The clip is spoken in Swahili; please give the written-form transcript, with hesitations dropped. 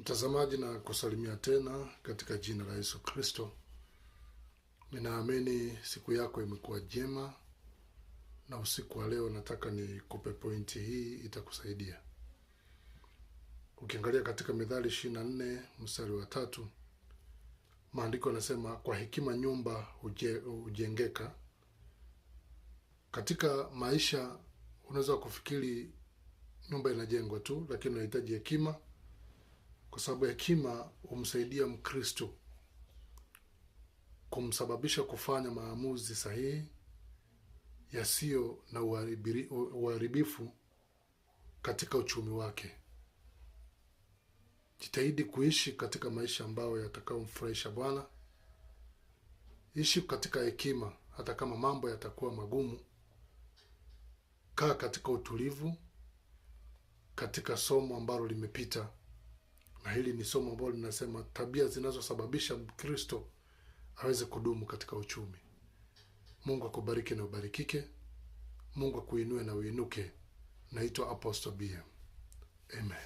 Mtazamaji, na kusalimia tena katika jina la Yesu Kristo. Ninaamini siku yako imekuwa jema, na usiku wa leo nataka nikupe pointi hii itakusaidia. Ukiangalia katika Mithali 24 mstari wa 3, maandiko yanasema kwa hekima nyumba hujengeka. Katika maisha unaweza kufikiri nyumba inajengwa tu, lakini unahitaji hekima, kwa sababu hekima humsaidia Mkristo kumsababisha kufanya maamuzi sahihi yasiyo na uharibifu katika uchumi wake. Jitahidi kuishi katika maisha ambayo yatakayomfurahisha Bwana. Ishi katika hekima hata kama mambo yatakuwa magumu. Kaa katika utulivu katika somo ambalo limepita. Na hili ni somo ambalo linasema tabia zinazosababisha Mkristo aweze kudumu katika uchumi. Mungu akubariki na ubarikike. Mungu akuinue na uinuke. Naitwa Apostle BM. Amen.